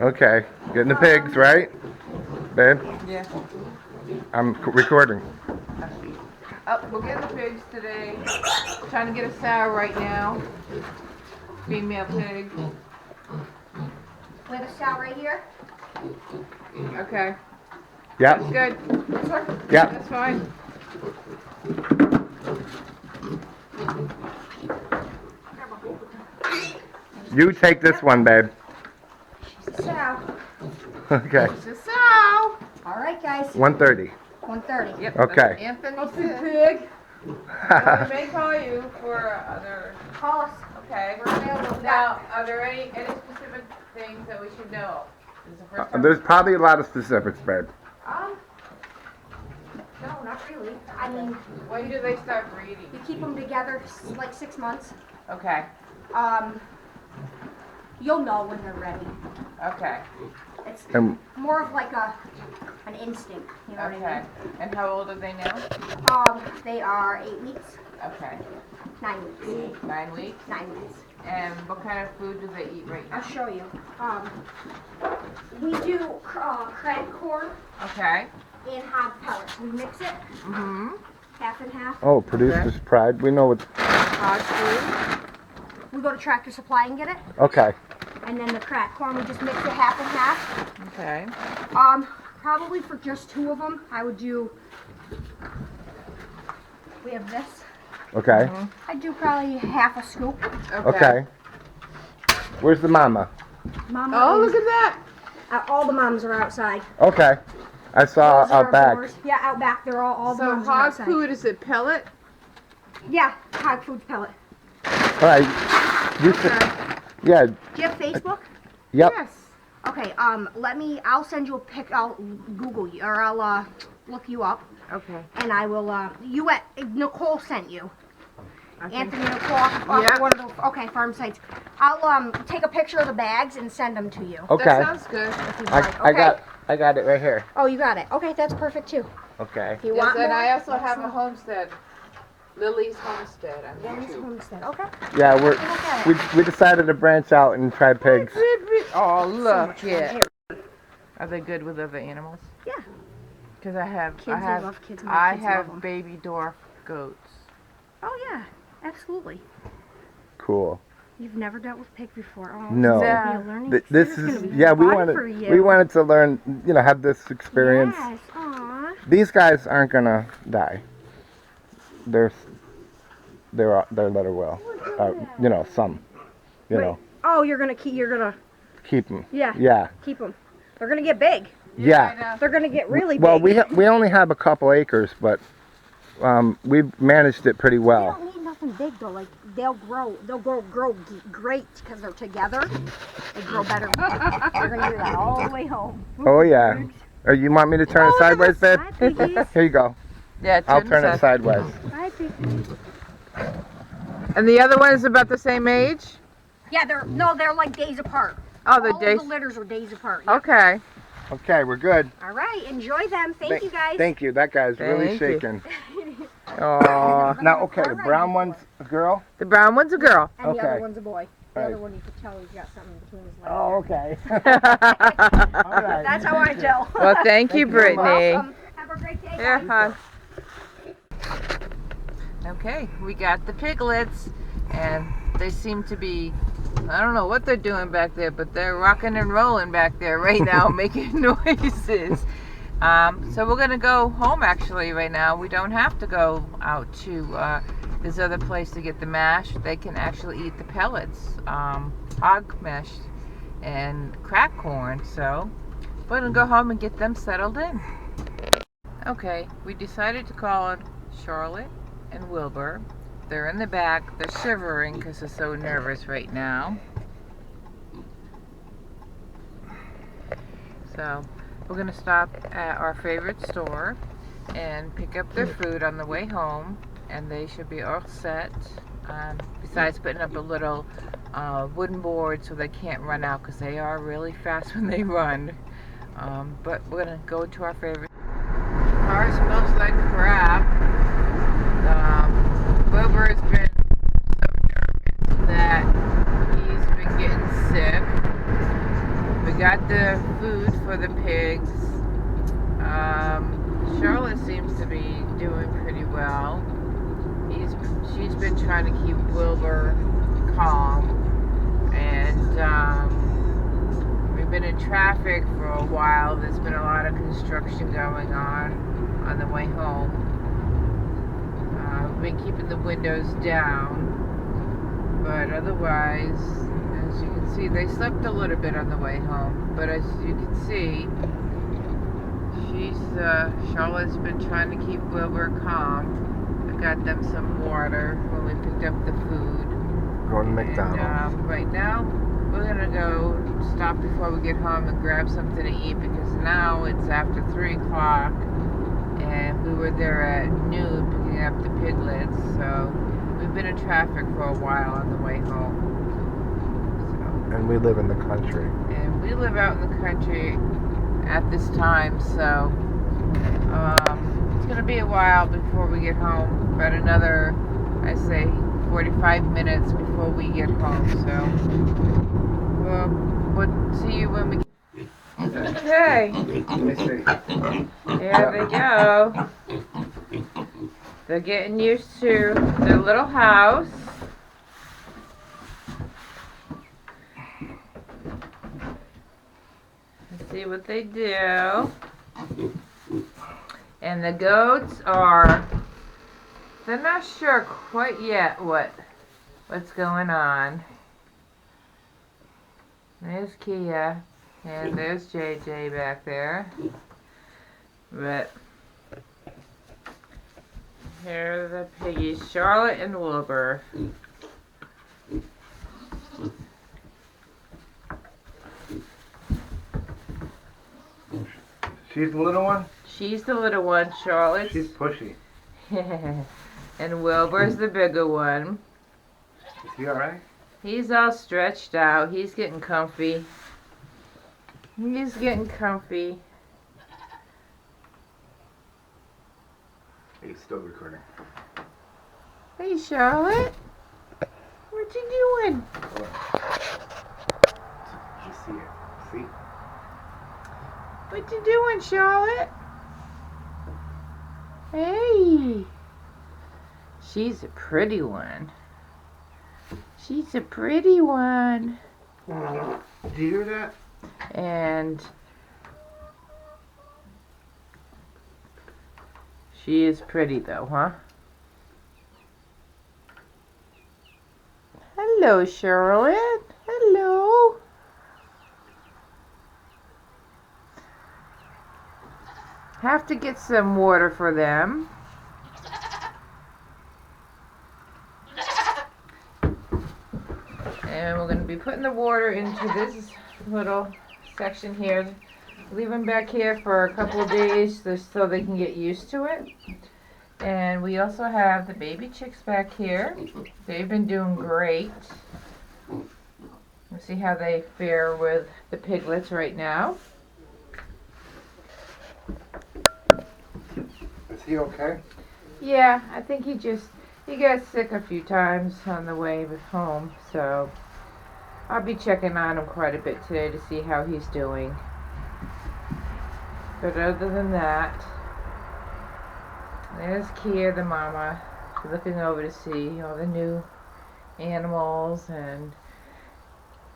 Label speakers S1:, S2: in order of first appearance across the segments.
S1: Okay. Getting the pigs, right? Babe?
S2: Yeah.
S1: I'm recording.
S2: Oh, we're getting the pigs today. Trying to get a sow right now. Female pig.
S3: We have a sow right here.
S2: Okay.
S1: Yep.
S2: That's good.
S3: This one?
S1: Yep.
S2: That's fine.
S1: You take this one, babe.
S3: She's a sow.
S1: Okay.
S2: It's a sow.
S3: All right, guys.
S1: 1:30.
S3: 1:30.
S2: Yep.
S1: Okay.
S2: Anthony's pig. We may call you for other.
S3: Call us.
S2: Okay.
S3: We're available.
S2: Now, are there any specific things that we should know? This is the first time.
S1: There's probably a lot of specifics, babe.
S3: No, not really. I mean,
S2: When do they start breeding?
S3: you keep them together like 6 months.
S2: Okay.
S3: You'll know when they're ready.
S2: Okay.
S3: It's
S1: And
S3: more of like an instinct. You know what I
S2: Okay.
S3: mean?
S2: And how old are they now?
S3: They are 8 weeks,
S2: Okay.
S3: 9 weeks,
S2: 9 weeks.
S3: 9 weeks.
S2: And what kind of food do they eat right
S3: I'll
S2: now?
S3: show you. We do cracked corn
S2: Okay.
S3: and hog pellets. We mix it
S2: Mm-hmm.
S3: half and half.
S1: oh, producer's pride. We know what.
S2: Hog food.
S3: We go to Tractor Supply and get it.
S1: Okay.
S3: And then the cracked corn, we just mix it half and half.
S2: Okay.
S3: Probably for just 2 of them, I would do. We have this.
S1: Okay.
S3: I'd do probably half a scoop.
S1: Okay. Where's the mama?
S3: Mama.
S2: Oh,
S3: is-
S2: look at that.
S3: all the moms are outside.
S1: Okay. I saw
S3: Those are
S1: out
S3: our
S1: back.
S3: boars. Yeah, out back. They're all the
S2: So
S3: moms are
S2: hog
S3: outside.
S2: food, is it pellet?
S3: Yeah, hog food pellet.
S1: All right. You said, yeah.
S3: Do you have Facebook?
S1: Yep.
S2: Yes.
S3: Okay. I'll send you a pic. I'll Google you, or I'll look you up,
S2: Okay.
S3: and I will. Nicole sent you.
S2: I think-
S3: Anthony Nicole off
S2: Yep.
S3: one of those. Okay, farm sites. I'll take a picture of the bags and send them to you.
S1: Okay.
S2: That sounds good.
S3: If you'd like.
S1: I
S3: Okay.
S1: got it right here.
S3: Oh, you got it. Okay, that's perfect too.
S1: Okay.
S3: If you
S2: Yes,
S3: want
S2: and
S3: more,
S2: I also
S3: let us
S2: have a
S3: know.
S2: homestead. Lily's homestead on
S3: Lily's
S2: YouTube.
S3: homestead. Okay.
S1: Yeah,
S3: Look at it.
S1: we decided to branch out and try pigs.
S2: Oh,
S3: So
S2: look
S3: much
S2: it.
S3: fun.
S2: Are they good with other animals?
S3: Yeah.
S2: Because I have,
S3: Kids, they love kids. My
S2: I
S3: kids love
S2: have
S3: 'em.
S2: baby dwarf goats.
S3: Oh yeah, absolutely.
S1: Cool.
S3: You've never dealt with pig before. Oh,
S1: No.
S3: This is
S2: Yeah.
S3: gonna be a learning
S1: This
S3: experience.
S1: is
S3: It's gonna be
S1: we
S3: fun for you.
S1: wanted to learn, have this experience.
S3: Yes. Aw.
S1: These guys aren't gonna die. They're let her well. Some.
S3: Right. Oh, you're gonna
S1: Keep them.
S3: yeah
S1: Yeah.
S3: keep them. They're gonna get big.
S1: Yeah.
S3: They're gonna get really
S1: Well,
S3: big.
S1: we only have a couple acres, but we've managed it pretty
S3: They
S1: well.
S3: don't need nothing big though. Like they'll grow great because they're together. They grow better. They're gonna do that all the way home.
S1: Oh yeah. You want me to turn it sideways, babe?
S3: Hi, piggies.
S1: Here you go.
S2: Yeah,
S1: I'll turn it sideways.
S3: Hi, piggies.
S2: And the other one is about the same age?
S3: Yeah, they're like days apart.
S2: Oh, the
S3: All
S2: days.
S3: of the litters are days apart. Yeah.
S2: Okay.
S1: Okay, we're good.
S3: All right, enjoy them. Thank you guys.
S1: Thank you. That guy's really
S2: Thank you.
S1: shaking. Oh, now okay. The brown one's a girl.
S2: The brown one's a girl.
S3: And the other
S1: Okay.
S3: one's a boy. The
S1: All
S3: other
S1: right.
S3: one you could tell he's got something between his legs.
S1: Oh, okay. All right.
S3: That's how I tell.
S2: Well, thank you,
S1: you very much.
S2: Brittany.
S3: Welcome. Have a great day.
S2: Yeah,
S3: guys.
S2: hon. Okay, we got the piglets, and they seem to be, I don't know what they're doing back there, but they're rocking and rolling back there right now, making noises. So we're gonna go home actually right now. We don't have to go out to this other place to get the mash. They can actually eat the pellets, hog mash and cracked corn. So we're gonna go home and get them settled in. Okay, we decided to call on Charlotte and Wilbur. They're in the back. They're shivering because they're so nervous right now. So we're going to stop at our favorite store and pick up their food on the way home, and they should be all set. Besides putting up a little wooden board so they can't run out, because they are really fast when they run. But we're going to go to our favorite. The car smells like crap. Wilbur has been so nervous that he's been getting sick. We got the food for the pigs. Charlotte seems to be doing pretty well. She's been trying to keep Wilbur calm, and we've been in traffic for a while. There's been a lot of construction going on the way home. We've been keeping the windows down, but otherwise, as you can see, they slept a little bit on the way home. But as you can see, Charlotte's been trying to keep Wilbur calm. I got them some water when we picked up the food.
S1: Going to McDonald's.
S2: Right now, we're gonna go stop before we get home and grab something to eat, because now it's after 3 o'clock, and we were there at noon picking up the piglets. So we've been in traffic for a while on the way home.
S1: And we live in the country.
S2: And we live out in the country at this time, so it's gonna be a while before we get home. About another, I say, 45 minutes before we get home. So we'll see you when we get. Okay, there they go. They're getting used to their little house. Let's see what they do. And the goats they're not sure quite yet what's going on. There's Kia, and there's JJ back there. But here are the piggies, Charlotte and Wilbur.
S1: She's the little one?
S2: She's the little one, Charlotte.
S1: She's pushy.
S2: And Wilbur's the bigger one.
S1: Is he alright?
S2: He's all stretched out. He's getting comfy. He's getting comfy.
S1: He's still recording.
S2: Hey, Charlotte. What you doing?
S1: Did you see it? See?
S2: What you doing, Charlotte? Hey. She's a pretty one. She's a pretty one.
S1: Did you hear that?
S2: And she is pretty though, huh? Hello, Charlotte. Hello. Have to get some water for them. And we're going to be putting the water into this little section here. Leave them back here for a couple of days so they can get used to it. And we also have the baby chicks back here. They've been doing great. Let's see how they fare with the piglets right now.
S1: Is he okay?
S2: Yeah, I think he got sick a few times on the way home, so I'll be checking on him quite a bit today to see how he's doing. But other than that, there's Kia, the mama, looking over to see all the new animals, and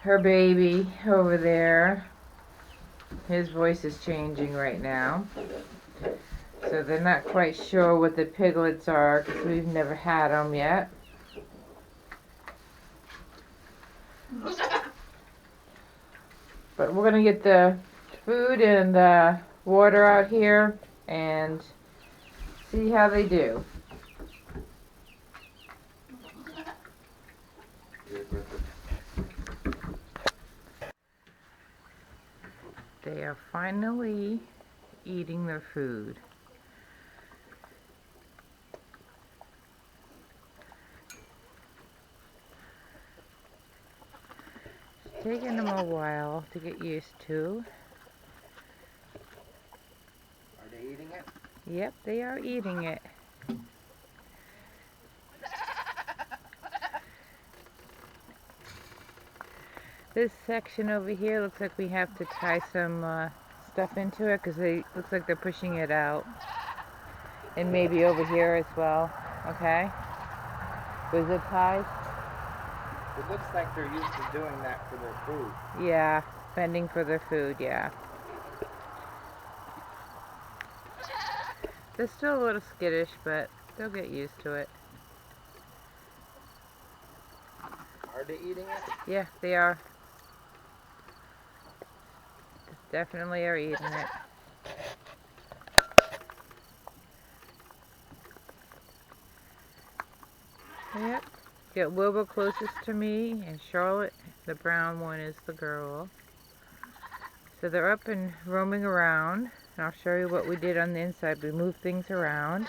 S2: her baby over there. His voice is changing right now. So they're not quite sure what the piglets are because we've never had them yet. But we're going to get the food and the water out here and see how they do. They are finally eating their food. It's taking them a while to get used to.
S1: Are they eating it?
S2: Yep, they are eating it. This section over here looks like we have to tie some stuff into it because it looks like they're pushing it out. And maybe over here as well. Okay? With zip ties?
S1: It looks like they're used to doing that for their food.
S2: Yeah, fending for their food, yeah. They're still a little skittish, but they'll get used to it.
S1: Are they eating it?
S2: Yeah, they are. Definitely are eating it. Yep. Get Wilbur closest to me, and Charlotte, the brown one, is the girl. So they're up and roaming around, and I'll show you what we did on the inside. We moved things around.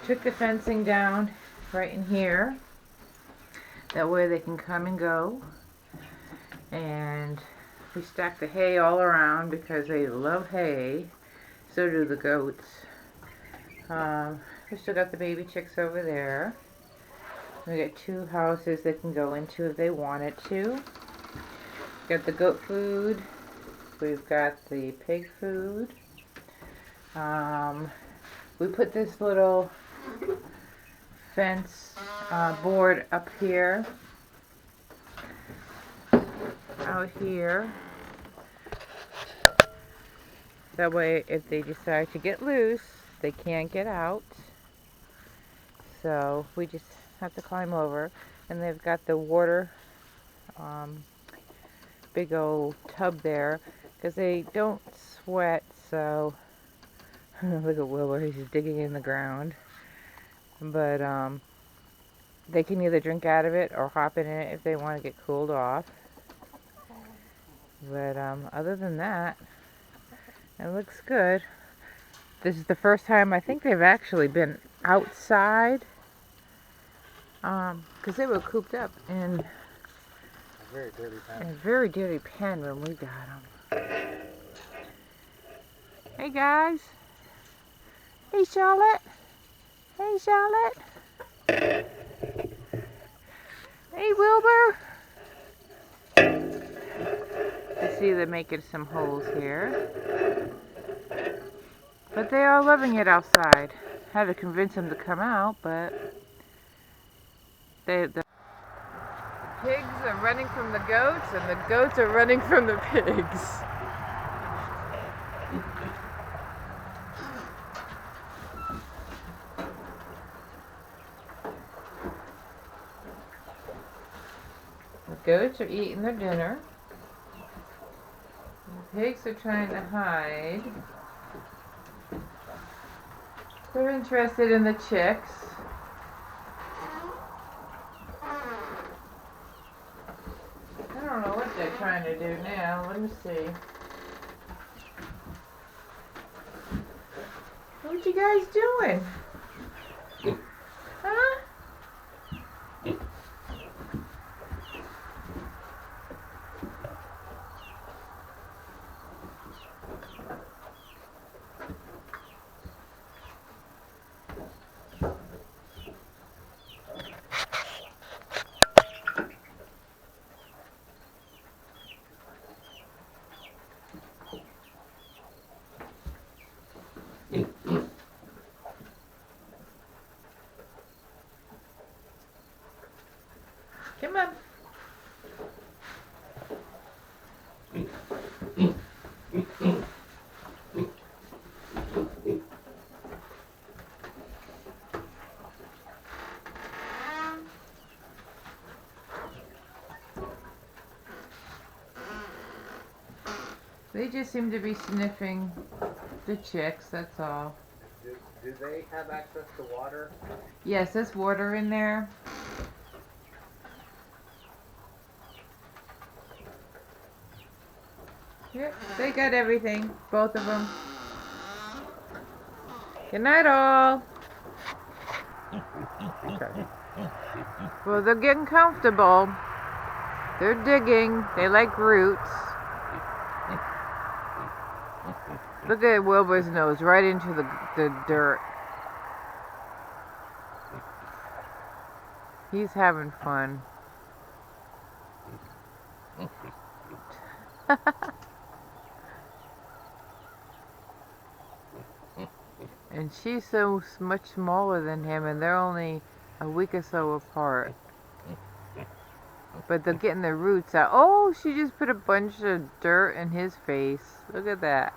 S2: Took the fencing down right in here. That way they can come and go. And we stacked the hay all around because they love hay. So do the goats. We still got the baby chicks over there. We got 2 houses they can go into if they wanted to. Got the goat food. We've got the pig food. We put this little fence board up here. Out here. That way if they decide to get loose, they can't get out. So we just have to climb over. And they've got the water big old tub there because they don't sweat. So look at Wilbur, he's digging in the ground. But they can either drink out of it or hop in it if they want to get cooled off. But other than that, it looks good. This is the first time I think they've actually been outside because they were cooped up in a very dirty pen when we got them. Hey guys. Hey Charlotte. Hey Charlotte. Hey Wilbur. You see they're making some holes here. But they are loving it outside. Had to convince them to come out, but the pigs are running from the goats and the goats are running from the pigs. The goats are eating their dinner. The pigs are trying to hide. They're interested in the chicks. I don't know what they're trying to do now. Let me see. What you guys doing? Huh? Come on. They just seem to be sniffing the chicks, that's all.
S1: Do they have access to water?
S2: Yes, there's water in there. Yep, they got everything, both of them. Good night, all. Okay. Well, they're getting comfortable. They're digging. They like roots. Look at Wilbur's nose, right into the dirt. He's having fun. And she's so much smaller than him, and they're only a week or so apart. But they're getting their roots out. Oh, she just put a bunch of dirt in his face. Look at that.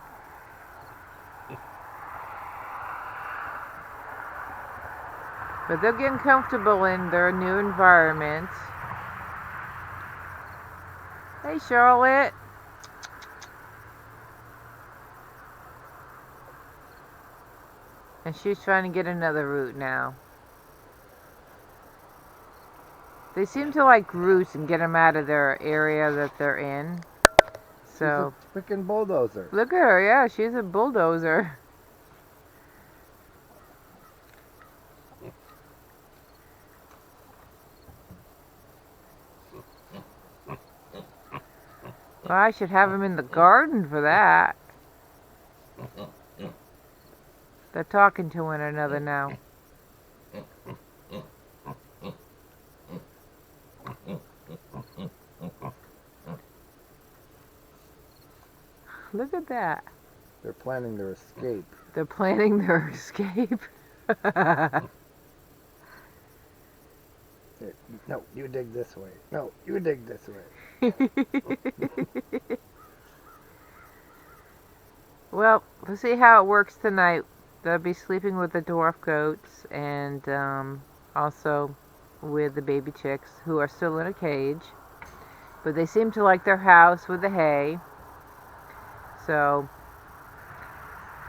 S2: But they're getting comfortable in their new environment. Hey, Charlotte. And she's trying to get another root now. They seem to like roots and get them out of their area that they're in. So
S1: She's a freaking bulldozer.
S2: look at her. Yeah, she's a bulldozer. Well, I should have him in the garden for that. They're talking to one another now. Look at that.
S1: They're planning their escape.
S2: They're planning their escape.
S1: No, you dig this way. No, you dig this way.
S2: Well, we'll see how it works tonight. They'll be sleeping with the dwarf goats and also with the baby chicks who are still in a cage. But they seem to like their house with the hay. So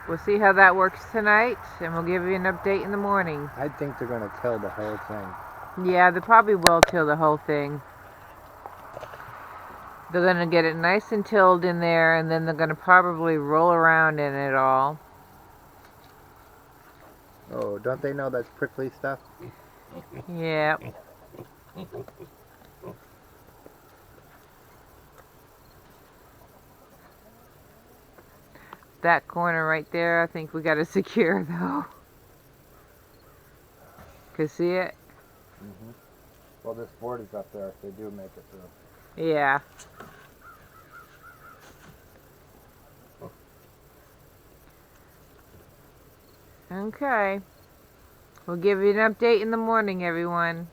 S2: we'll see how that works tonight, and we'll give you an update in the morning.
S1: I think they're going to kill the whole thing.
S2: Yeah, they probably will till the whole thing. They're going to get it nice and tilled in there, and then they're going to probably roll around in it all.
S1: Oh, don't they know that's prickly stuff?
S2: Yeah. That corner right there, I think we got to secure though. Can see it?
S1: Mm-hmm. Well, this board is up there if they do make it through.
S2: Yeah. Okay. We'll give you an update in the morning, everyone.